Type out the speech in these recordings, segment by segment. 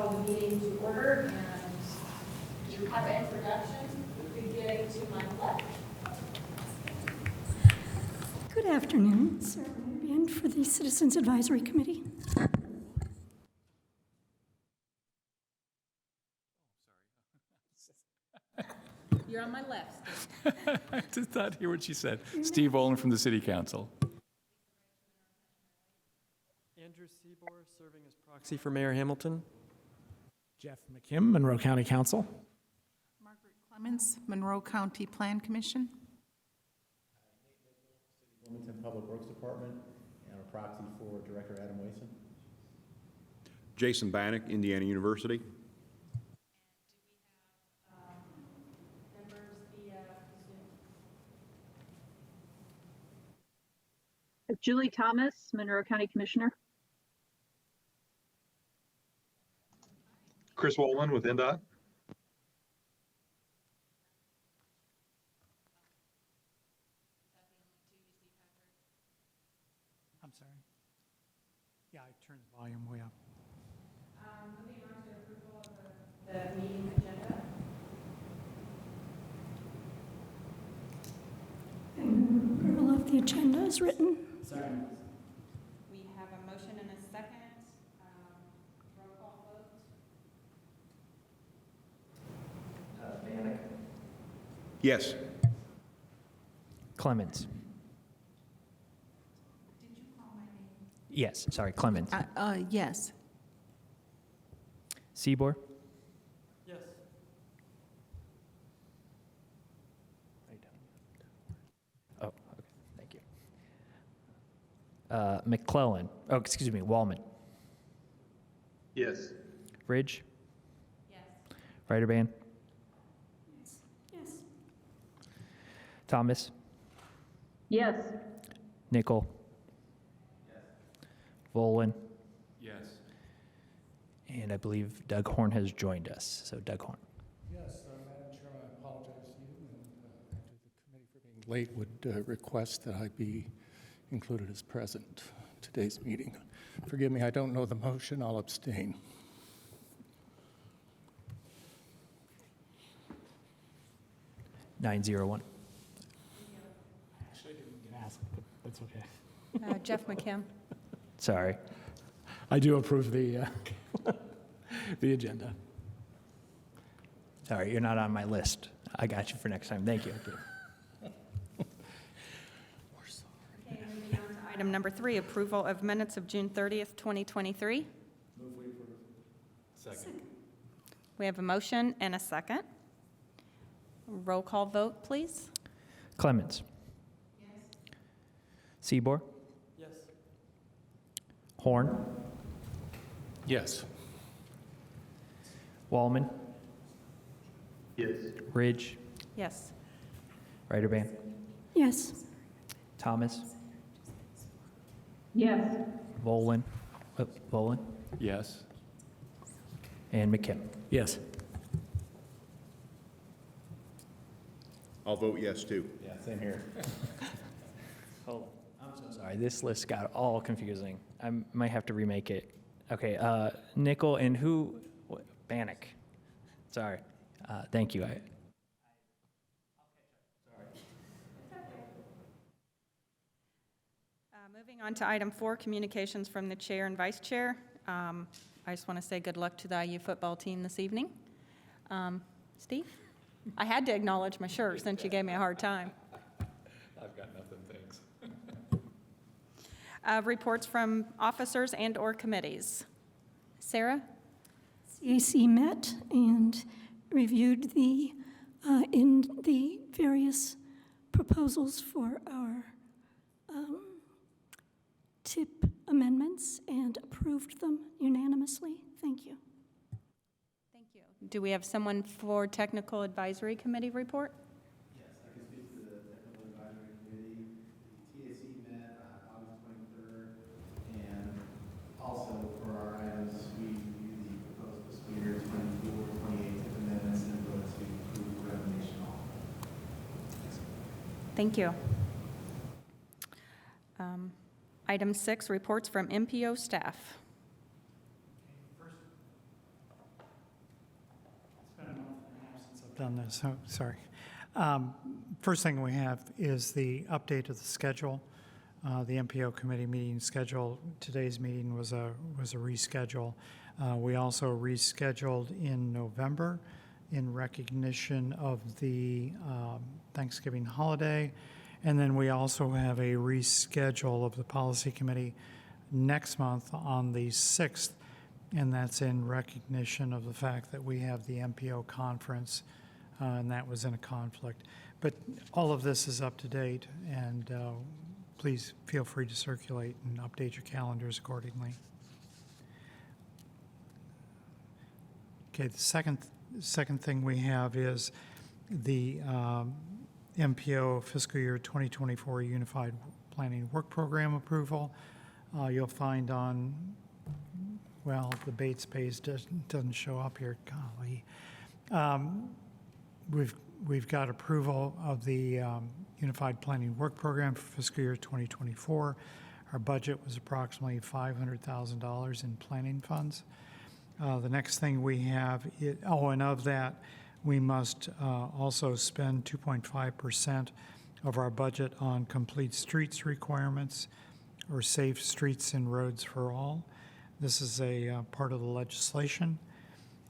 call the meeting to order, and you have an introduction beginning to my left. Good afternoon, Sarah and for the Citizens Advisory Committee. You're on my left, Steve. I did not hear what she said. Steve Olin from the City Council. Andrew Seabor, serving as proxy for Mayor Hamilton. Jeff McKim, Monroe County Council. Margaret Clements, Monroe County Plan Commission. Bloomington Public Works Department, and a proxy for Director Adam Wason. Jason Bannock, Indiana University. Julie Thomas, Monroe County Commissioner. Chris Wolin with NDOT. I'm sorry. Yeah, I turned the volume way up. Moving on to approval of the meeting agenda. Approval of the agenda is written. Second. We have a motion and a second. Roll call vote. Bannock. Yes. Clements. Did you call my name? Yes, sorry, Clements. Yes. Seabor. Yes. Oh, okay, thank you. McClellan. Oh, excuse me, Wallman. Yes. Ridge. Yes. Ryderban. Yes. Thomas. Yes. Nickel. Volin. Yes. And I believe Doug Horn has joined us. So Doug Horn. Yes, Madam Chairman, I apologize to you and to the committee for being late. Would request that I be included as present today's meeting. Forgive me, I don't know the motion. I'll abstain. (901) Actually, I didn't get asked, but that's okay. Jeff McKim. Sorry. I do approve the the agenda. Sorry, you're not on my list. I got you for next time. Thank you. Okay, moving on to item number 3, approval of minutes of June 30th, 2023. Move we approve. Second. We have a motion and a second. Roll call vote, please. Clements. Yes. Seabor. Yes. Horn. Yes. Wallman. Yes. Ridge. Yes. Ryderban. Yes. Thomas. Yes. Volin. Volin. Yes. And McKim. Yes. I'll vote yes, too. Yeah, same here. Hold on. I'm so sorry. This list got all confusing. I might have to remake it. Okay. Nickel and who? Bannock. Sorry. Thank you. Moving on to item 4, communications from the chair and vice chair. I just want to say good luck to the IU football team this evening. Steve? I had to acknowledge my shirt since you gave me a hard time. I've got nothing, thanks. Reports from officers and/or committees. Sarah? CAC met and reviewed the various proposals for our TIP amendments and approved them unanimously. Thank you. Thank you. Do we have someone for technical advisory committee report? Yes, I can speak to the Technical Advisory Committee. The TAC met on August 23rd, and also for our items, we reviewed the proposed fiscal year 24-28 TIP amendments and voted to approve recommendation all. Thank you. Item 6, reports from MPO staff. done this, oh, sorry. First thing we have is the update of the schedule. The MPO committee meeting schedule, today's meeting was a reschedule. We also rescheduled in November in recognition of the Thanksgiving holiday. And then we also have a reschedule of the policy committee next month on the 6th, and that's in recognition of the fact that we have the MPO conference, and that was in a conflict. But all of this is up to date, and please feel free to circulate and update your calendars accordingly. Okay, the second thing we have is the MPO fiscal year 2024 Unified Planning Work Program approval. You'll find on, well, the Bates page doesn't show up here, golly. We've got approval of the Unified Planning Work Program for fiscal year 2024. Our budget was approximately $500,000 in planning funds. The next thing we have, and of that, we must also spend 2.5% of our budget on complete streets requirements or safe streets and roads for all. This is a part of the legislation.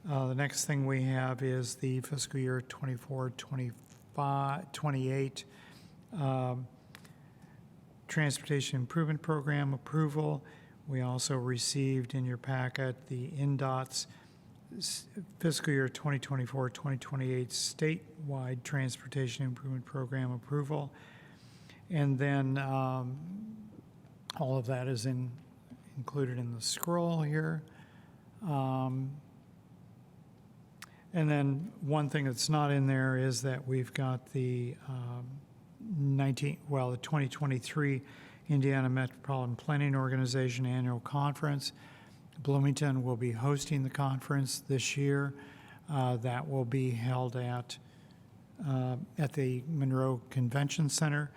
The next thing we have is the fiscal year 24-28 Transportation Improvement Program approval. We also received in your packet the INDOT's fiscal year 2024-2028 statewide Transportation Improvement Program approval. And then all of that is included in the scroll here. And then one thing that's not in there is that we've got the 2023 Indiana Metropolitan Planning Organization Annual Conference. Bloomington will be hosting the conference this year. That will be held at the Monroe Convention Center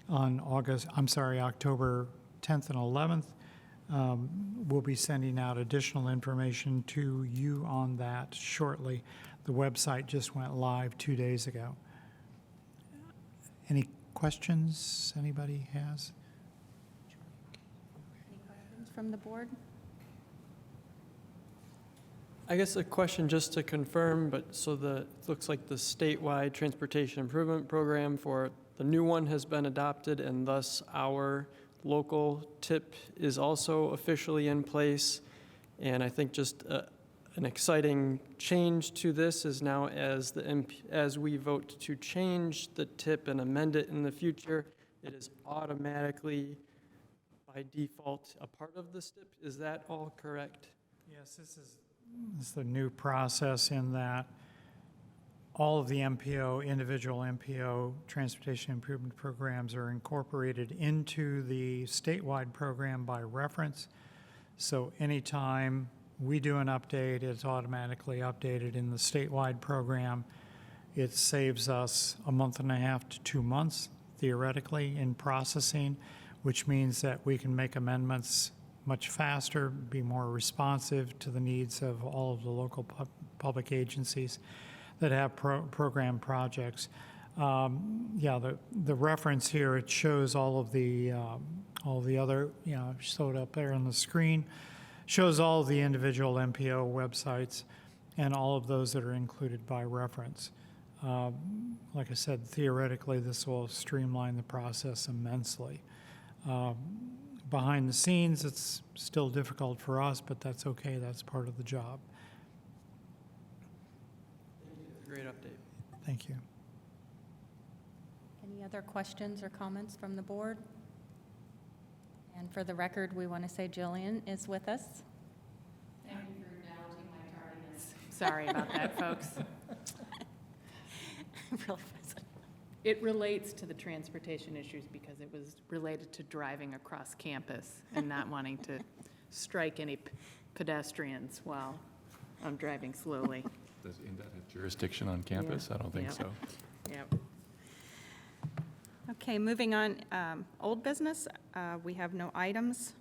on October 10th and 11th. We'll be sending out additional information to you on that shortly. The website just went live 2 days ago. Any questions anybody has? Any questions from the board? I guess a question just to confirm, but so it looks like the statewide transportation improvement program for the new one has been adopted, and thus our local TIP is also officially in place. And I think just an exciting change to this is now as we vote to change the TIP and amend it in the future, it is automatically by default a part of the TIP. Is that all correct? Yes, this is the new process in that all of the MPO, individual MPO transportation improvement programs are incorporated into the statewide program by reference. So anytime we do an update, it's automatically updated in the statewide program. It saves us a month and a half to 2 months, theoretically, in processing, which means that we can make amendments much faster, be more responsive to the needs of all of the local public agencies that have program projects. The reference here, it shows all the other, showed up there on the screen, shows all of the individual MPO websites and all of those that are included by reference. Like I said, theoretically, this will streamline the process immensely. Behind the scenes, it's still difficult for us, but that's okay. That's part of the job. Great update. Thank you. Any other questions or comments from the board? And for the record, we want to say Jillian is with us. Thank you for acknowledging my tardiness. Sorry about that, folks. Real fast. It relates to the transportation issues because it was related to driving across campus and not wanting to strike any pedestrians while I'm driving slowly. Does INDOT have jurisdiction on campus? Yeah. I don't think so. Yep. Okay, moving on, old business, we have no items.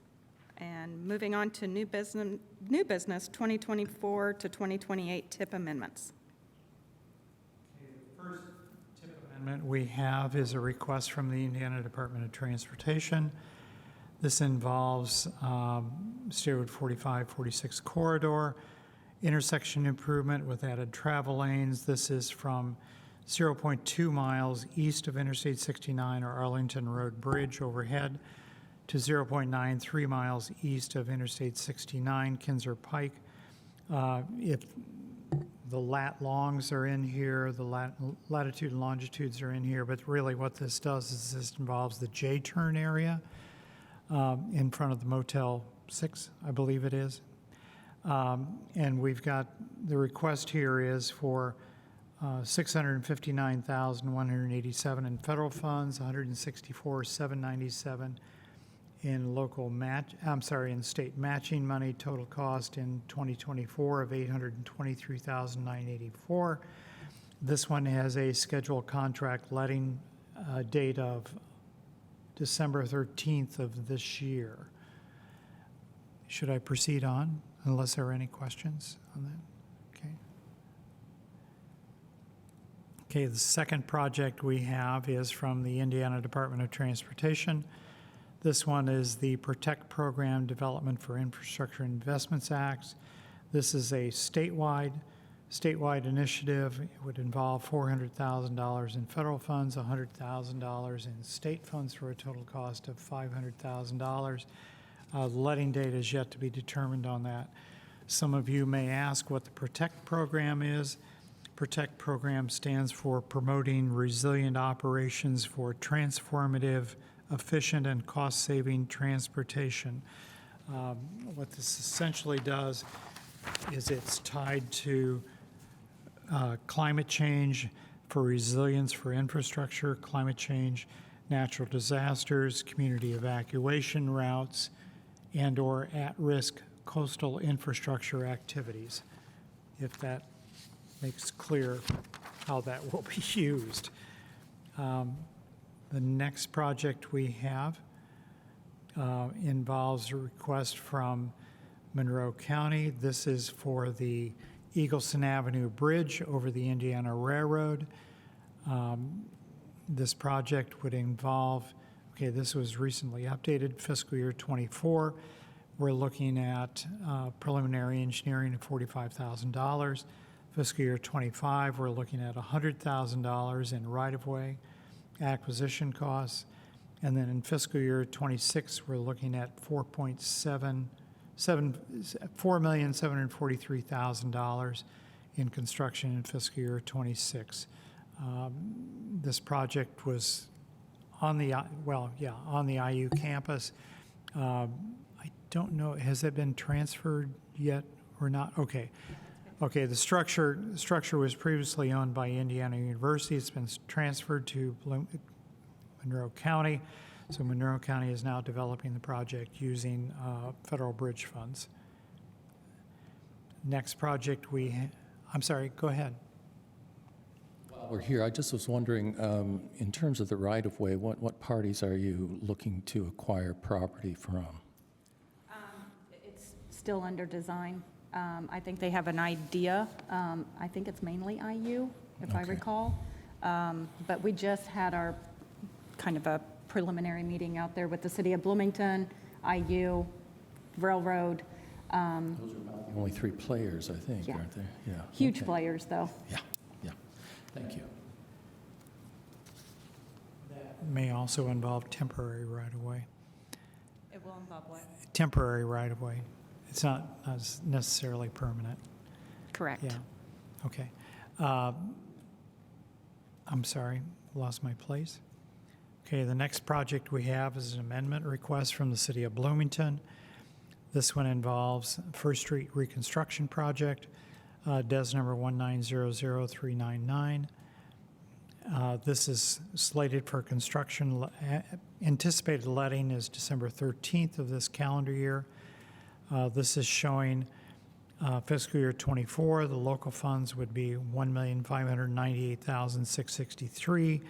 And moving on to new business 2024 to 2028 TIP amendments. amendment we have is a request from the Indiana Department of Transportation. This involves State Road 45-46 corridor, intersection improvement with added travel lanes. This is from 0.2 miles east of Interstate 69 or Arlington Road Bridge overhead to 0.93 miles east of Interstate 69, Kinzer Pike. If the lat longs are in here, the latitude and longitudes are in here, but really what this does is this involves the J-turn area in front of the Motel 6, I believe it is. And we've got, the request here is for $659,187 in federal funds, $164,797 in local in state matching money. Total cost in 2024 of $823,984. This one has a scheduled contract letting date of December 13th of this year. Should I proceed on, unless there are any questions on that? Okay. Okay, the second project we have is from the Indiana Department of Transportation. This one is the Protect Program Development for Infrastructure Investments Act. This is a statewide initiative. It would involve $400,000 in federal funds, $100,000 in state funds for a total cost of $500,000. The letting date is yet to be determined on that. Some of you may ask what the Protect Program is. Protect Program stands for Promoting Resilient Operations for Transformative, Efficient, and Cost-Saving Transportation. What this essentially does is it's tied to climate change for resilience for infrastructure, climate change, natural disasters, community evacuation routes, and/or at-risk coastal infrastructure activities, if that makes clear how that will be used. The next project we have involves a request from Monroe County. This is for the Eagleson Avenue Bridge over the Indiana Railroad. This project would involve, okay, this was recently updated, fiscal year 24. We're looking at preliminary engineering of $45,000. Fiscal year 25, we're looking at $100,000 in right-of-way acquisition costs. And then in fiscal year 26, we're looking at $4,743,000 in construction in fiscal year 26. This project was on the, on the IU campus. I don't know, has it been transferred yet or not? Okay. Okay, the structure was previously owned by Indiana University. It's been transferred to Monroe County. So Monroe County is now developing the project using federal bridge funds. Next project I'm sorry, go ahead. While we're here, I just was wondering, in terms of the right-of-way, what parties are you looking to acquire property from? It's still under design. I think they have an idea. I think it's mainly IU, if I recall. But we just had our kind of a preliminary meeting out there with the city of Bloomington, IU, Railroad. Those are about the only three players, I think, aren't they? Yeah. Huge players, though. Yeah. Thank you. That may also involve temporary right-of-way. It will involve what? Temporary right-of-way. It's not necessarily permanent. Correct. Yeah. Okay. I'm sorry, lost my place. Okay, the next project we have is an amendment request from the city of Bloomington. This one involves First Street Reconstruction Project, DES number 1900399. This is slated for construction. Anticipated letting is December 13th of this calendar year. This is showing fiscal year 24. The local funds would be $1,598,663.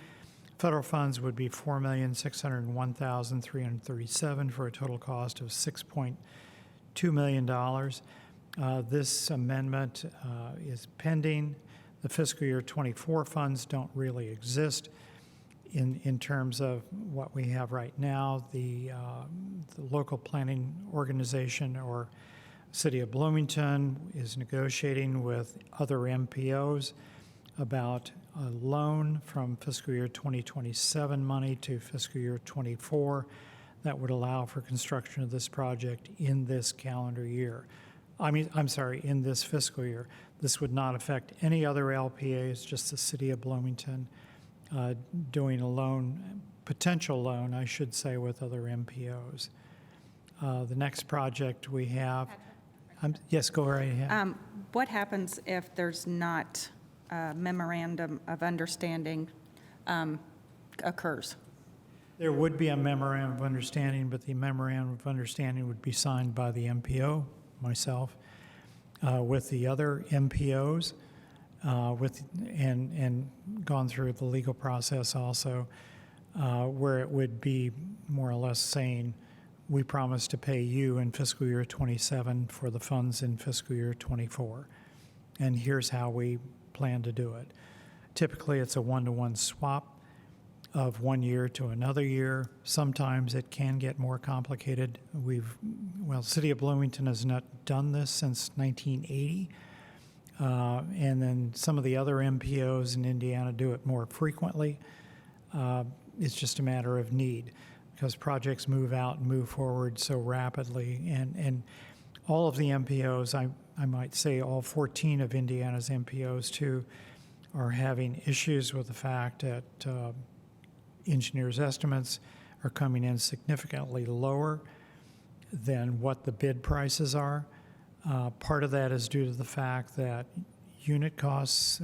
Federal funds would be $4,601,337 for a total cost of $6.2 million. This amendment is pending. The fiscal year '24 funds don't really exist in terms of what we have right now. The local planning organization, or City of Bloomington, is negotiating with other MPOs about a loan from fiscal year 2027 money to fiscal year '24 that would allow for construction of this project in this calendar year. In this fiscal year. This would not affect any other LPAs, just the City of Bloomington doing a loan, potential loan, I should say, with other MPOs. The next project we have, yes, go right ahead. What happens if there's not a memorandum of understanding occurs? There would be a memorandum of understanding, but the memorandum of understanding would be signed by the MPO, myself, with the other MPOs, and gone through the legal process also, where it would be more or less saying, we promise to pay you in fiscal year '27 for the funds in fiscal year '24, and here's how we plan to do it. Typically, it's a one-to-one swap of 1 year to another year. Sometimes it can get more complicated. City of Bloomington has not done this since 1980. And then some of the other MPOs in Indiana do it more frequently. It's just a matter of need, because projects move out and move forward so rapidly. And all of the MPOs, I might say all 14 of Indiana's MPOs too, are having issues with the fact that engineers' estimates are coming in significantly lower than what the bid prices are. Part of that is due to the fact that unit costs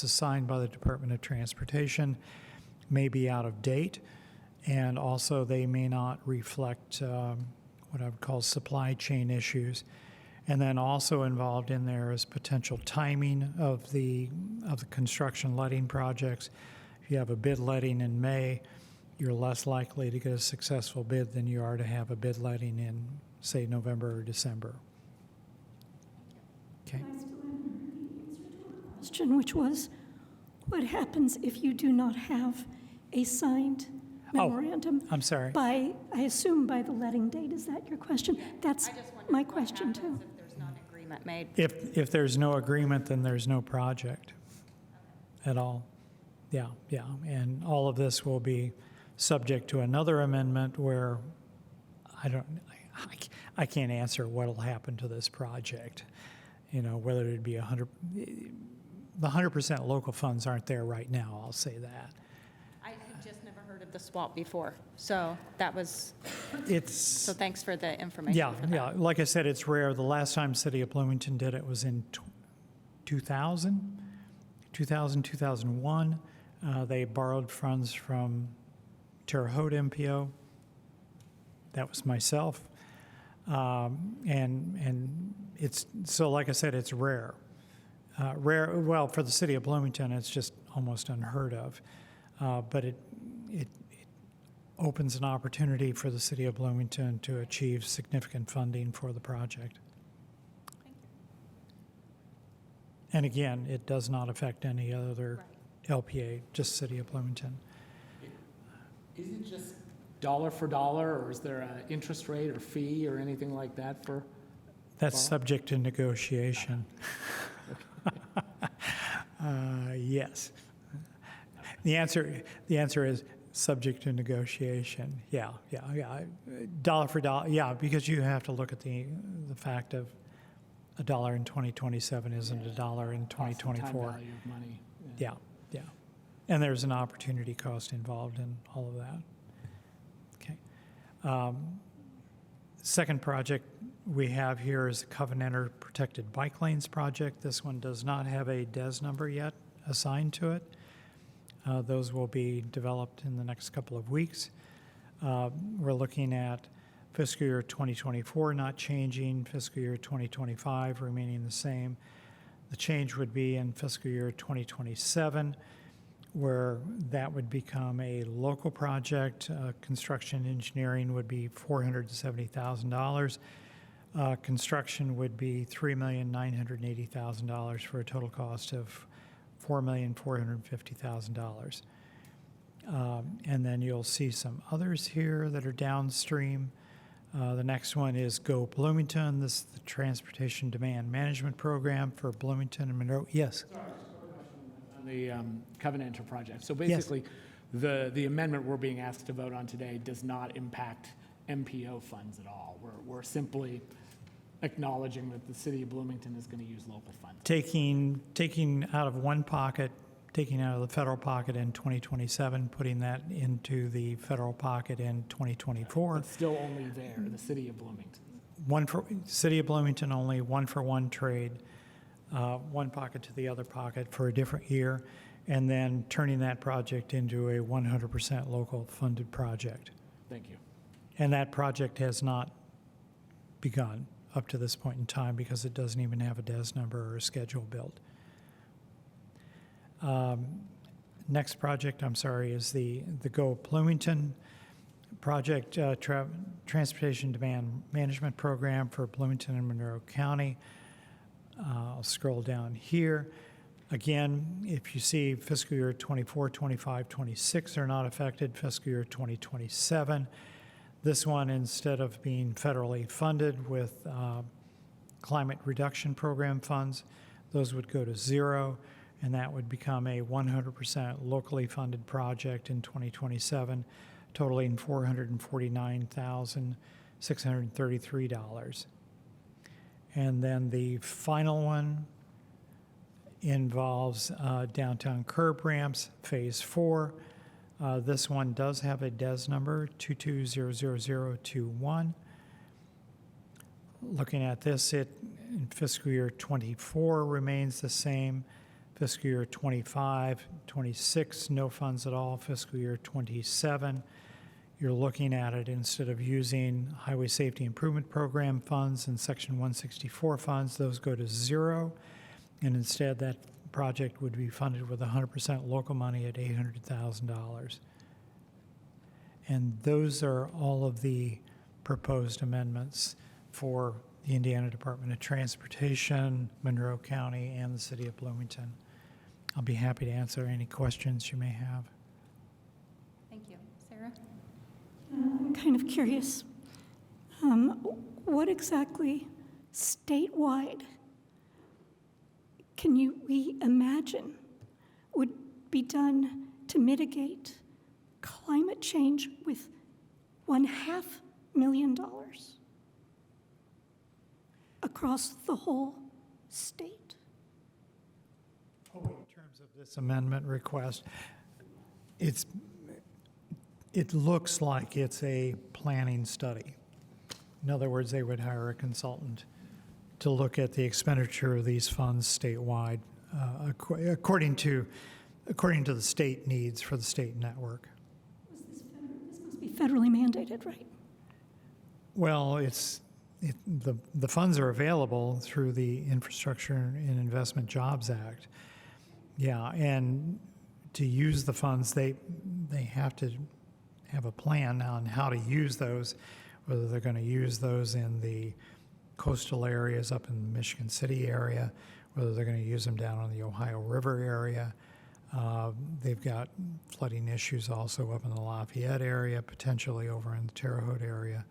assigned by the Department of Transportation may be out of date, and also they may not reflect what I would call supply chain issues. And then also involved in there is potential timing of the construction letting projects. If you have a bid letting in May, you're less likely to get a successful bid than you are to have a bid letting in, say, November or December. Okay. I still haven't heard the answer to a question, which was, what happens if you do not have a signed memorandum? I'm sorry. I assume by the letting date. Is that your question? That's my question too. If there's not an agreement made. If there's no agreement, then there's no project at all. Yeah. And all of this will be subject to another amendment where I can't answer what will happen to this project. Whether it'd be the 100% local funds aren't there right now, I'll say that. I had just never heard of the swap before, so that was, so thanks for the information. Yeah. Like I said, it's rare. The last time City of Bloomington did it was in 2001. They borrowed funds from Terre Haute MPO. That was myself. And it's, so like I said, it's rare. Well, for the City of Bloomington, it's just almost unheard of. But it opens an opportunity for the City of Bloomington to achieve significant funding for the project. Thank you. And again, it does not affect any other LPA, just City of Bloomington. Is it just dollar for dollar, or is there an interest rate or fee or anything like that for? That's subject to negotiation. Yes. The answer is subject to negotiation. Yeah. Dollar for dollar, yeah, because you have to look at the fact of $1 in 2027 isn't $1 in 2024. Time value of money. Yeah. And there's an opportunity cost involved in all of that. Okay. Second project we have here is the Covenanter Protected Bike Lanes project. This one does not have a DES number yet assigned to it. Those will be developed in the next couple of weeks. We're looking at fiscal year 2024 not changing, fiscal year 2025 remaining the same. The change would be in fiscal year 2027, where that would become a local project. Construction engineering would be $470,000. Construction would be $3,980,000 for a total cost of $4,450,000. And then you'll see some others here that are downstream. The next one is Go Bloomington. This is the Transportation Demand Management Program for Bloomington and Monroe. Yes? Sorry, just a question on the Covenanter project. So basically, the amendment we're being asked to vote on today does not impact MPO funds at all. We're simply acknowledging that the city of Bloomington is going to use local funds. Taking out of one pocket, taking out of the federal pocket in 2027, putting that into the federal pocket in 2024. It's still only there, the city of Bloomington. One for city of Bloomington only, one-for-one trade, one pocket to the other pocket for a different year, and then turning that project into a 100% local funded project. Thank you. And that project has not begun up to this point in time because it doesn't even have a DES number or a schedule built. Next project, I'm sorry, is the Go Bloomington project, Transportation Demand Management Program for Bloomington and Monroe County. I'll scroll down here. Again, if you see fiscal year 24, 25, 26 are not affected, fiscal year 2027. This one, instead of being federally funded with climate reduction program funds, those would go to zero, and that would become a 100% locally funded project in 2027, totaling $449,633. And then the final one involves downtown curb ramps, Phase 4. This one does have a DES number, 220021. Looking at this, it in fiscal year 24 remains the same. Fiscal year 25, 26, no funds at all. Fiscal year 27, you're looking at it instead of using Highway Safety Improvement Program funds and Section 164 funds, those go to zero. And instead, that project would be funded with 100% local money at $800,000. And those are all of the proposed amendments for the Indiana Department of Transportation, Monroe County, and the city of Bloomington. I'll be happy to answer any questions you may have. Thank you. Sarah? I'm kind of curious. What exactly statewide can we imagine would be done to mitigate climate change with $500,000 across the whole state? In terms of this amendment request, it looks like it's a planning study. In other words, they would hire a consultant to look at the expenditure of these funds statewide according to the state needs for the state network. This must be federally mandated, right? Well, the funds are available through the Infrastructure and Investment Jobs Act. Yeah, and to use the funds, they have to have a plan on how to use those, whether they're going to use those in the coastal areas up in the Michigan City area, whether they're going to use them down on the Ohio River area. They've got flooding issues also up in the Lafayette area, potentially over in the Terre Haute area.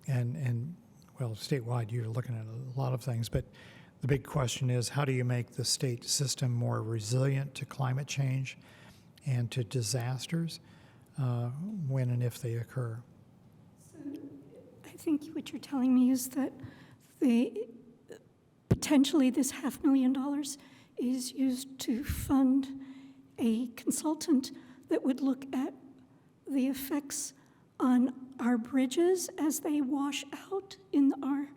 And well, statewide, you're looking at a lot of things, but the big question is, how do you make the state system more resilient to climate change and to disasters when and if they occur? So I think what you're telling me is that potentially this $500,000 is used to fund a consultant that would look at the effects on our bridges as they wash out in our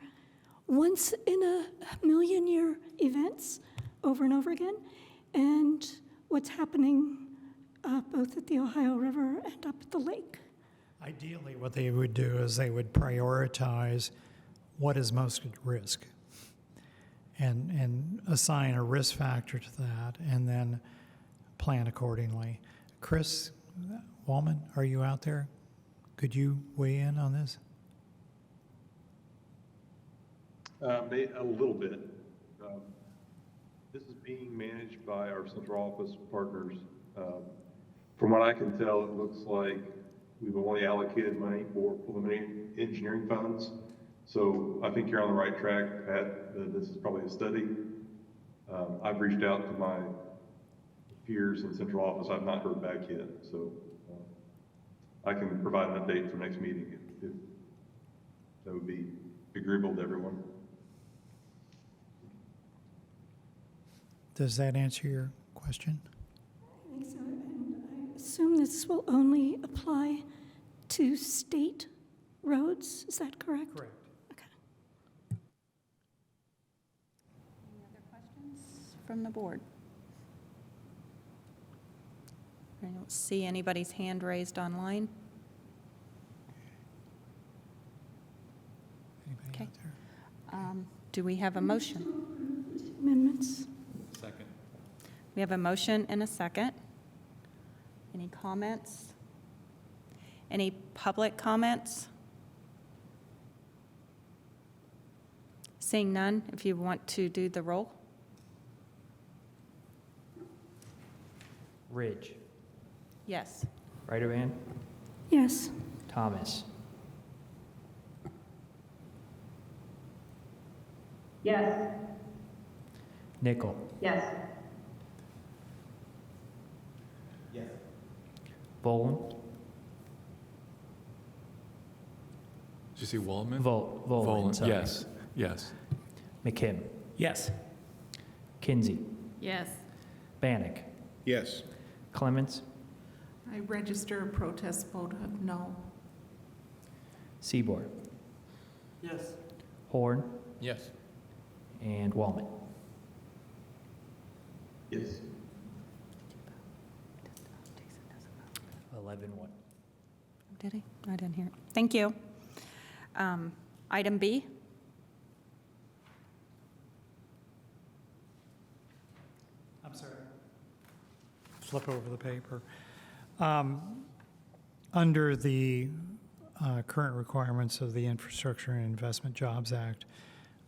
once in a million year events over and over again, and what's happening both at the Ohio River and up at the lake. Ideally, what they would do is they would prioritize what is most at risk and assign a risk factor to that and then plan accordingly. Chris Wallman, are you out there? Could you weigh in on this? A little bit. This is being managed by our central office partners. From what I can tell, it looks like we've only allocated money for preliminary engineering funds. So I think you're on the right track, Pat. This is probably a study. I've reached out to my peers in central office. I've not heard back yet. So I can provide an update for next meeting if that would be agreeable to everyone. Does that answer your question? I think so, and I assume this will only apply to state roads, is that correct? Correct. Okay. Any other questions from the board? I don't see anybody's hand raised online. Anybody Okay. out there? Do we have a motion? Amendments? Second. We have a motion and a second. Any comments? Any public comments? Seeing none, if you want to do the roll. Ridge. Yes. Ryderman. Yes. Thomas. Yes. Nickel. Yes. Yes. Volan. Did you say Wallman? Volan, sorry. Yes, yes. McKim. Yes. Kinsey. Yes. Bannock. Yes. Clements. I register a protest vote of no. Seaboard. Yes. Horn. Yes. And Wallman. Yes. 11-1. Did he? I didn't hear it. Thank you. Item B. I'm sorry. Flip over the paper. Under the current requirements of the Infrastructure and Investment Jobs Act,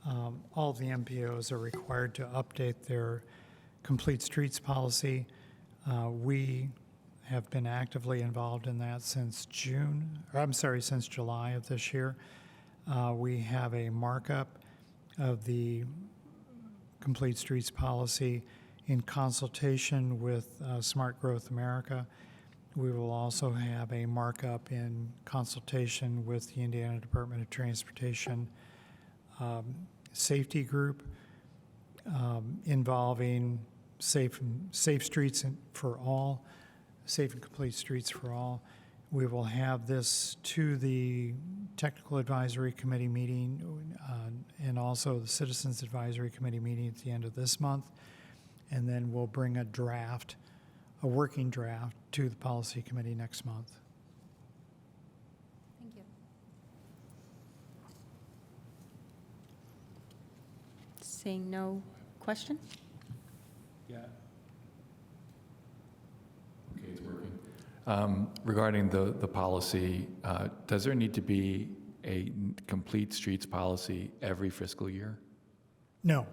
all of the MPOs are required to update their complete streets policy. We have been actively involved in that since since July of this year. We have a markup of the complete streets policy in consultation with Smart Growth America. We will also have a markup in consultation with the Indiana Department of Transportation safety group involving safe streets for all, safe and complete streets for all. We will have this to the Technical Advisory Committee meeting and also the Citizens Advisory Committee meeting at the end of this month. And then we'll bring a working draft to the Policy Committee next month. Thank you. Seeing no question? Yeah. Okay, it's working. Regarding the policy, does there need to be a complete streets policy every fiscal year? No.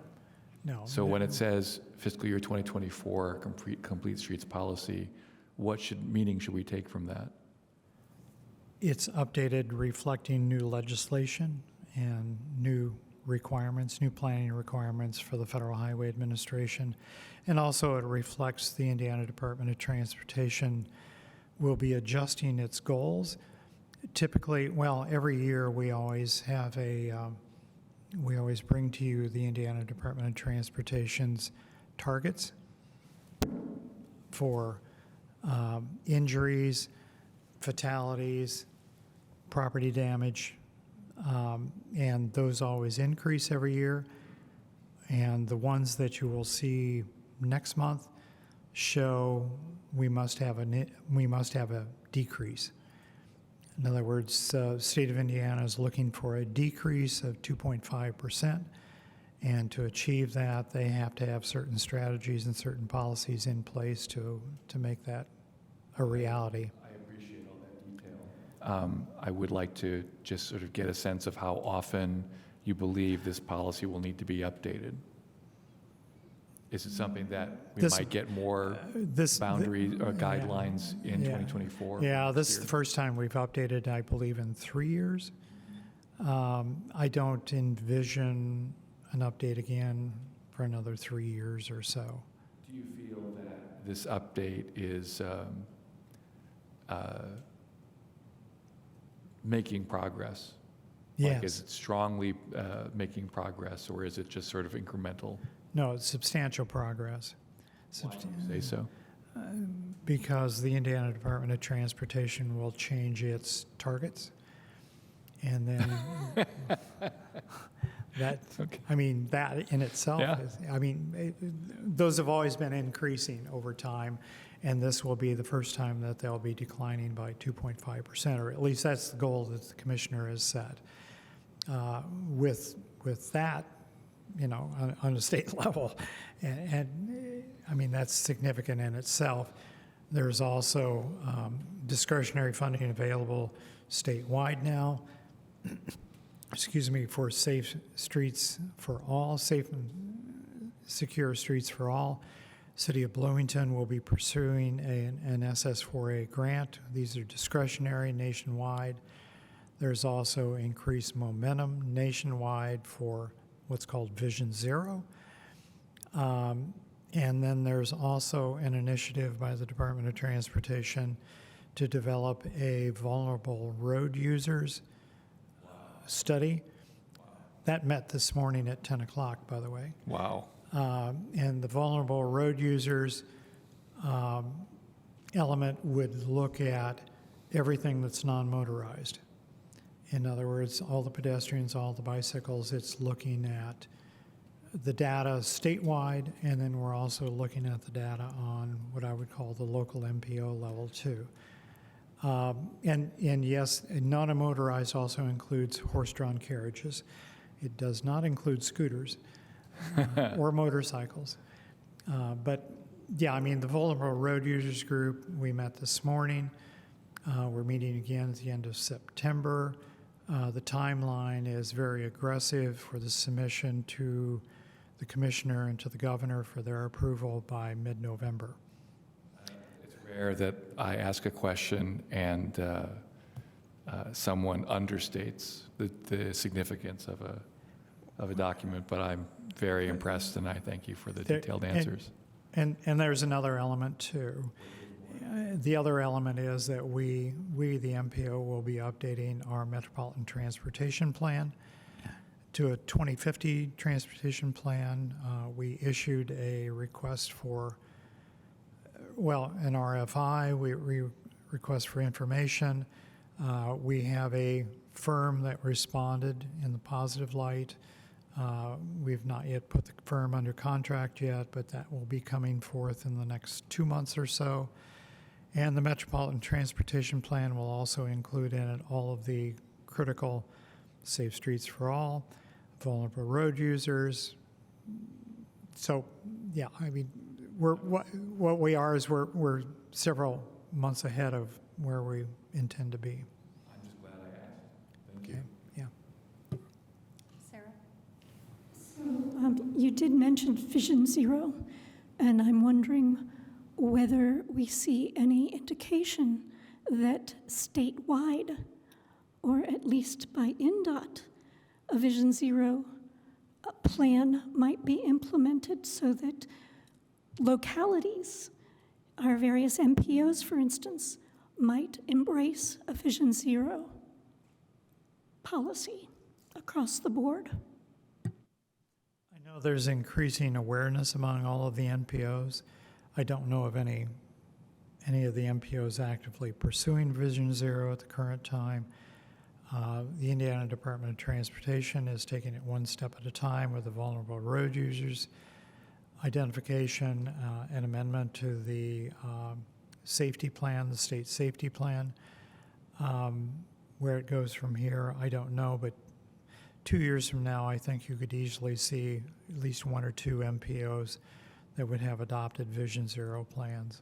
So when it says fiscal year 2024, complete streets policy, what meaning should we take from that? It's updated reflecting new legislation and new requirements, new planning requirements for the Federal Highway Administration. And also it reflects the Indiana Department of Transportation will be adjusting its goals. Typically, every year we always have we always bring to you the Indiana Department of Transportation's targets for injuries, fatalities, property damage, and those always increase every year. And the ones that you will see next month show we must have a decrease. In other words, the state of Indiana is looking for a decrease of 2.5%, and to achieve that, they have to have certain strategies and certain policies in place to make that a reality. I appreciate all that detail. I would like to just sort of get a sense of how often you believe this policy will need to be updated? Is it something that we This- might get more boundaries or guidelines in 2024? Yeah, this is next the first time we've updated, I believe, in 3 years. I don't envision an update again for another 3 years or so. Do you feel that this update is making progress? Like, is Yes. it strongly making progress, or is it just sort of incremental? No, it's substantial progress. Why do you say so? Because the Indiana Department of Transportation will change its targets. And then that, Okay. I mean, that in itself Yeah. is, I mean, those have always been increasing over time. And this will be the first time that they'll be declining by 2.5%, or at least that's the goal that the commissioner has set. With that, you know, on a state level, and I mean, that's significant in itself. There's also discretionary funding available statewide now, excuse me, for safe streets for all, safe and secure streets for all. City of Bloomington will be pursuing an SS4A grant. These are discretionary nationwide. There's also increased momentum nationwide for what's called Vision Zero. And then there's also an initiative by the Department of Transportation to develop a vulnerable road users study. That met this morning at 10 o'clock, by the way. Wow. And the vulnerable road users element would look at everything that's non-motorized. In other words, all the pedestrians, all the bicycles, it's looking at the data statewide, and then we're also looking at the data on what I would call the local MPO level too. And yes, non-motorized also includes horse-drawn carriages. It does not include scooters or motorcycles. But yeah, I mean, the vulnerable road users group, we met this morning. We're meeting again at the end of September. The timeline is very aggressive for the submission to the commissioner and to the governor for their approval by mid-November. It's rare that I ask a question and someone understates the significance of a document, but I'm very impressed, and I thank you for the detailed answers. And there's another element too. The other element is that we, the MPO, will be updating our Metropolitan Transportation Plan to a 2050 transportation plan. We issued a request for, well, an RFI, we request for information. We have a firm that responded in the positive light. We've not yet put the firm under contract yet, but that will be coming forth in the next 2 months or so. And the Metropolitan Transportation Plan will also include in it all of the critical safe streets for all, vulnerable road users. So, yeah, I mean, what we are is we're several months ahead of where we intend to be. I'm just glad I asked. Thank you. Okay, yeah. Sarah? You did mention Vision Zero, and I'm wondering whether we see any indication that statewide, or at least by INDOT, a Vision Zero plan might be implemented so that localities, our various MPOs, for instance, might embrace a Vision Zero policy across the board. I know there's increasing awareness among all of the NPOs. I don't know of any of the MPOs actively pursuing Vision Zero at the current time. The Indiana Department of Transportation is taking it one step at a time with the vulnerable road users identification and amendment to the safety plan, the state safety plan. Where it goes from here, I don't know, but 2 years from now, I think you could easily see at least 1 or 2 MPOs that would have adopted Vision Zero plans.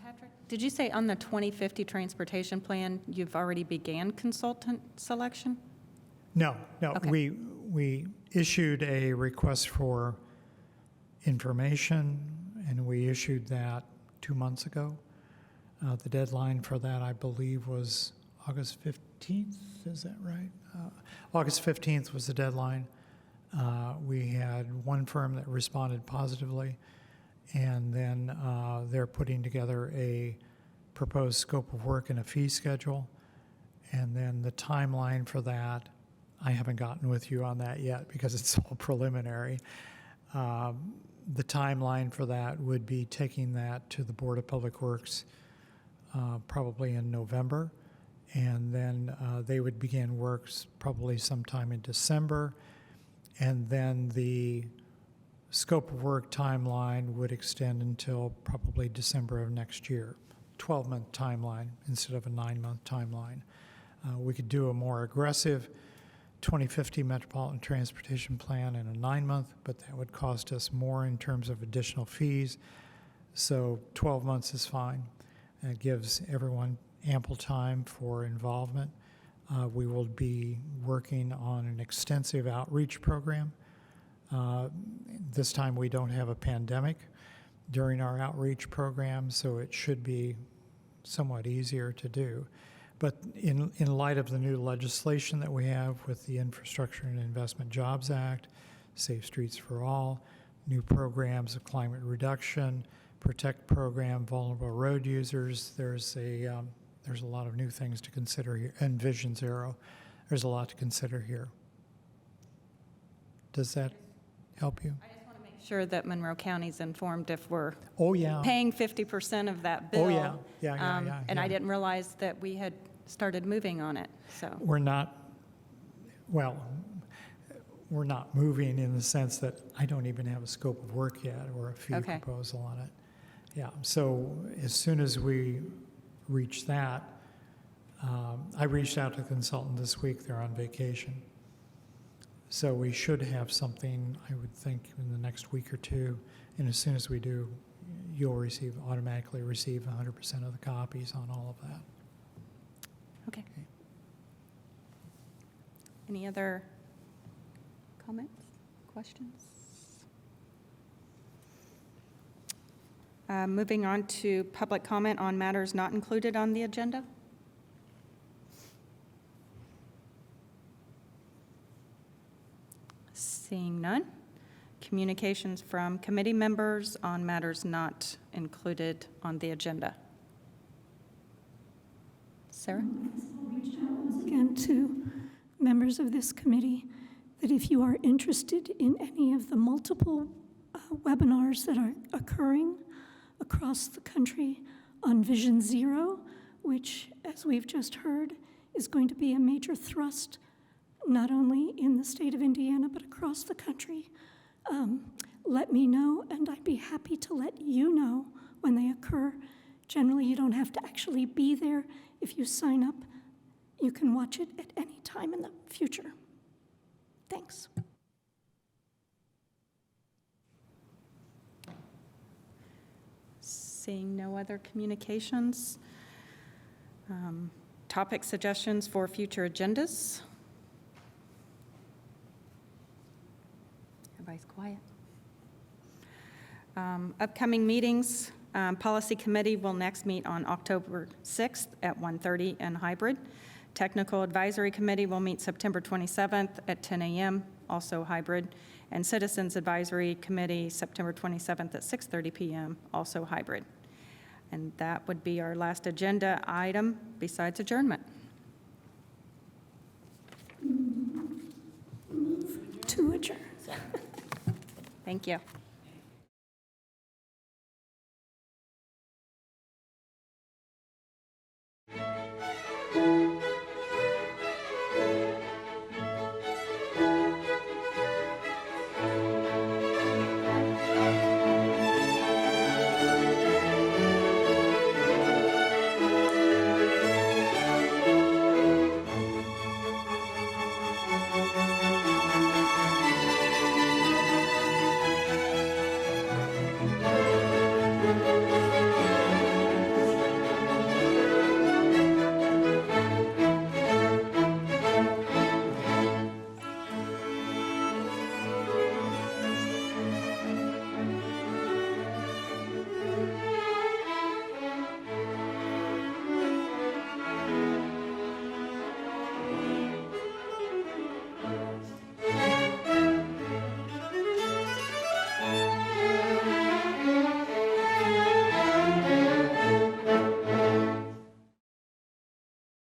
Patrick, Did you say on the 2050 transportation plan, you've already began consultant selection? No, Okay. we issued a request for information, and we issued that 2 months ago. The deadline for that, I believe, was August 15th, is that right? August 15th was the deadline. We had one firm that responded positively, and then they're putting together a proposed scope of work and a fee schedule. And then the timeline for that, I haven't gotten with you on that yet because it's all preliminary. The timeline for that would be taking that to the Board of Public Works probably in November. And then they would begin works probably sometime in December. And then the scope of work timeline would extend until probably December of next year. 12-month timeline instead of a 9-month timeline. We could do a more aggressive 2050 Metropolitan Transportation Plan in a 9-month, but that would cost us more in terms of additional fees. So 12 months is fine. And it gives everyone ample time for involvement. We will be working on an extensive outreach program. This time we don't have a pandemic during our outreach program, so it should be somewhat easier to do. But in light of the new legislation that we have with the Infrastructure and Investment Jobs Act, Safe Streets for All, new programs of climate reduction, Protect program, vulnerable road users, there's a lot of new things to consider here, and Vision Zero. There's a lot to consider here. Does that help you? I just want to make sure that Monroe County's informed if we're Oh, yeah. paying 50% of that bill. Oh, yeah. Yeah. And I didn't realize that we had started moving on it, so. We're not moving in the sense that I don't even have a scope of work yet or a fee Okay. proposal on it. Yeah, so as soon as we reach that, I reached out to the consultant this week. They're on vacation. So we should have something, I would think, in the next week or two. And as soon as we do, you'll automatically receive 100% of the copies on all of that. Okay. Any other comments, questions? Moving on to public comment on matters not included on the agenda. Seeing none. Communications from committee members on matters not included on the agenda. Sarah? Again, to members of this committee, that if you are interested in any of the multiple webinars that are occurring across the country on Vision Zero, which, as we've just heard, is going to be a major thrust not only in the state of Indiana, but across the country, let me know, and I'd be happy to let you know when they occur. Generally, you don't have to actually be there. If you sign up, you can watch it at any time in the future. Thanks. Seeing no other communications. Topic suggestions for future agendas. Everybody's quiet. Upcoming meetings. Policy Committee will next meet on October 6th at 1:30 and hybrid. Technical Advisory Committee will meet September 27th at 10 a.m., also hybrid. And Citizens Advisory Committee, September 27th at 6:30 p.m., also hybrid. And that would be our last agenda item besides adjournment. To adjourn. Thank you.